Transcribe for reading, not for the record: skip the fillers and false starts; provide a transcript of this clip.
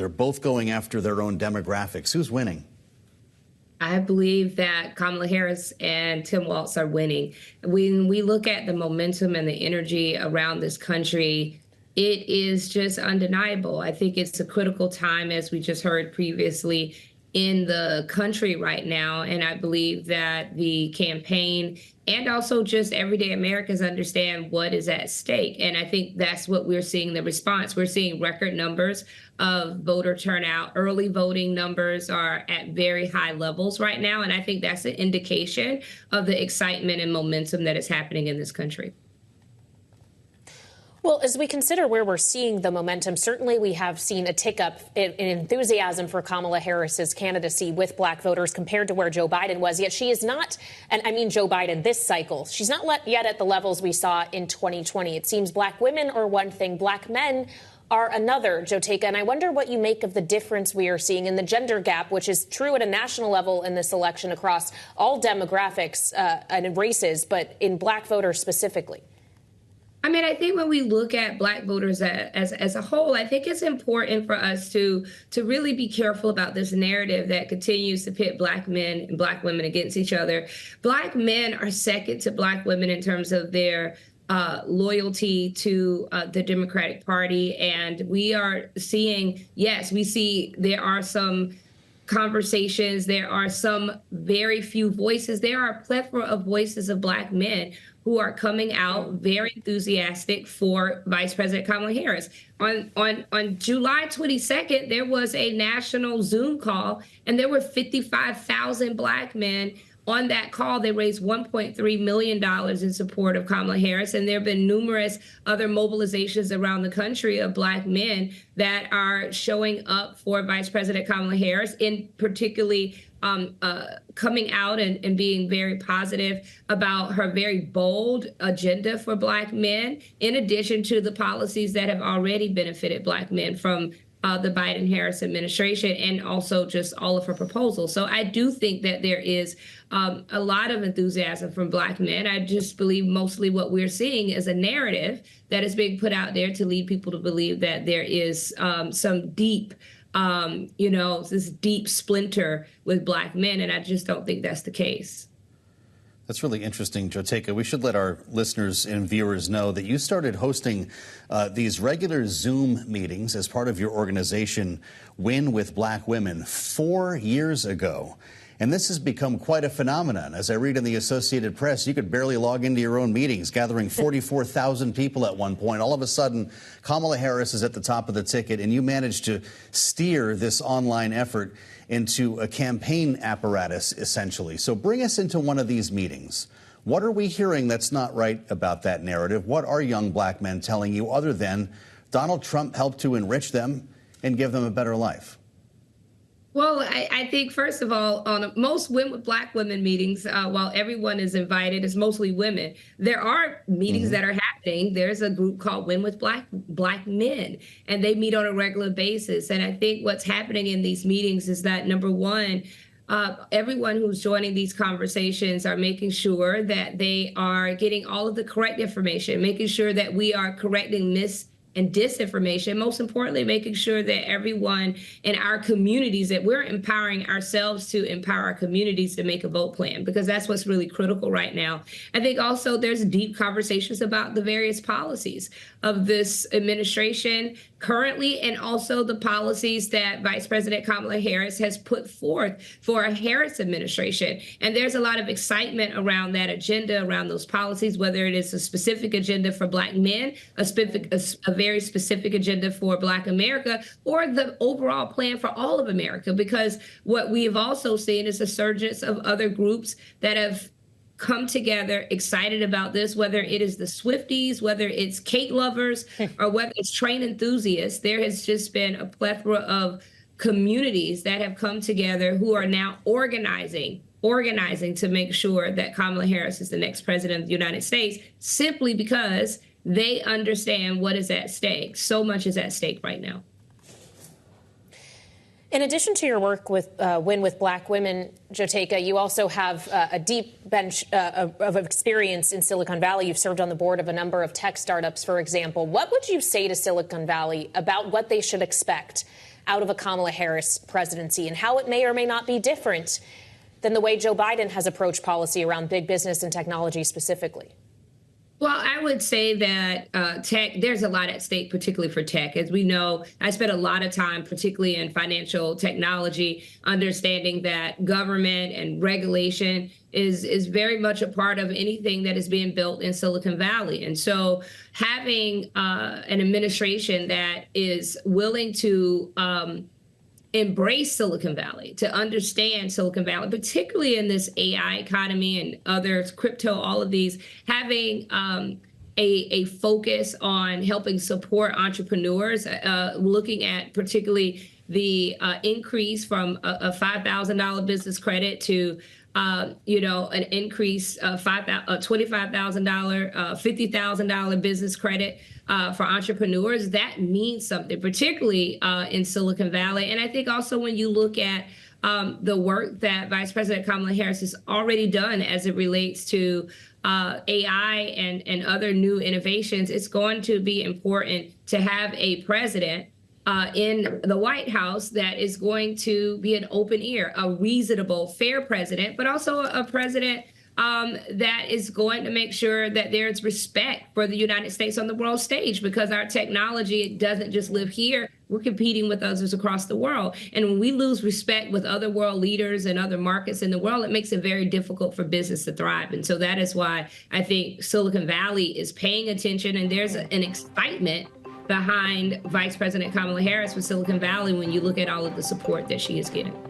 They're both going after their own demographics. Who's winning? I believe that Kamala Harris and Tim Walz are winning. When we look at the momentum and the energy around this country, it is just undeniable. I think it's a critical time, as we just heard previously, in the country right now. And I believe that the campaign and also just everyday Americans understand what is at stake. And I think that's what we're seeing, the response. We're seeing record numbers of voter turnout. Early voting numbers are at very high levels right now. And I think that's an indication of the excitement and momentum that is happening in this country. Well, as we consider where we're seeing the momentum, certainly we have seen a tick up in enthusiasm for Kamala Harris's candidacy with black voters compared to where Joe Biden was. Yet she is not, and I mean Joe Biden this cycle, she's not yet at the levels we saw in 2020. It seems black women are one thing, black men are another, Jotaka. And I wonder what you make of the difference we are seeing in the gender gap, which is true at a national level in this election across all demographics and races, but in black voters specifically. I mean, I think when we look at black voters as a whole, I think it's important for us to really be careful about this narrative that continues to pit black men and black women against each other. Black men are second to black women in terms of their loyalty to the Democratic Party. And we are seeing, yes, we see there are some conversations, there are some very few voices. There are a plethora of voices of black men who are coming out very enthusiastic for Vice President Kamala Harris. On July 22nd, there was a national Zoom call, and there were 55,000 black men on that call. They raised $1.3 million in support of Kamala Harris. And there have been numerous other mobilizations around the country of black men that are showing up for Vice President Kamala Harris, in particularly coming out and being very positive about her very bold agenda for black men, in addition to the policies that have already benefited black men from the Biden-Harris administration, and also just all of her proposals. So I do think that there is a lot of enthusiasm from black men. I just believe mostly what we're seeing is a narrative that is being put out there to lead people to believe that there is some deep, this deep splinter with black men. And I just don't think that's the case. That's really interesting, Jotaka. We should let our listeners and viewers know that you started hosting these regular Zoom meetings as part of your organization, Win with Black Women, 4 years ago. And this has become quite a phenomenon. As I read in the Associated Press, you could barely log into your own meetings, gathering 44,000 people at one point. All of a sudden, Kamala Harris is at the top of the ticket, and you managed to steer this online effort into a campaign apparatus, essentially. So bring us into one of these meetings. What are we hearing that's not right about that narrative? What are young black men telling you other than Donald Trump helped to enrich them and give them a better life? Well, I think, first of all, on most Win with Black Women meetings, while everyone is invited, it's mostly women. There are meetings that are happening. There's a group called Win with Black Men, and they meet on a regular basis. And I think what's happening in these meetings is that, number one, everyone who's joining these conversations are making sure that they are getting all of the correct information, making sure that we are correcting and disinformation, most importantly, making sure that everyone in our communities, that we're empowering ourselves to empower our communities to make a vote plan, because that's what's really critical right now. I think also there's deep conversations about the various policies of this administration currently, and also the policies that Vice President Kamala Harris has put forth for a Harris administration. And there's a lot of excitement around that agenda, around those policies, whether it is a specific agenda for black men, a very specific agenda for Black America, or the overall plan for all of America. Because what we have also seen is a surge of other groups that have come together excited about this, whether it is the Swifties, whether it's Kate lovers, or whether it's train enthusiasts. There has just been a plethora of communities that have come together who are now organizing to make sure that Kamala Harris is the next president of the United States, simply because they understand what is at stake. So much is at stake right now. In addition to your work with Win with Black Women, Jotaka, you also have a deep bench of experience in Silicon Valley. You've served on the board of a number of tech startups, for example. What would you say to Silicon Valley about what they should expect out of a Kamala Harris presidency and how it may or may not be different than the way Joe Biden has approached policy around big business and technology specifically? Well, I would say that tech, there's a lot at stake, particularly for tech. As we know, I spent a lot of time, particularly in financial technology, understanding that government and regulation is very much a part of anything that is being built in Silicon Valley. And so having an administration that is willing to embrace Silicon Valley, to understand Silicon Valley, particularly in this AI economy and others, crypto, all of these, having a focus on helping support entrepreneurs, looking at particularly the increase from a $5,000 business credit to an increase of $25,000, $50,000 business credit for entrepreneurs. That means something, particularly in Silicon Valley. And I think also when you look at the work that Vice President Kamala Harris has already done as it relates to AI and other new innovations, it's going to be important to have a president in the White House that is going to be an open ear, a reasonable, fair president, but also a president that is going to make sure that there's respect for the United States on the world stage, because our technology, it doesn't just live here. We're competing with others across the world. And when we lose respect with other world leaders and other markets in the world, it makes it very difficult for business to thrive. And so that is why I think Silicon Valley is paying attention, and there's an excitement behind Vice President Kamala Harris with Silicon Valley when you look at all of the support that she is getting.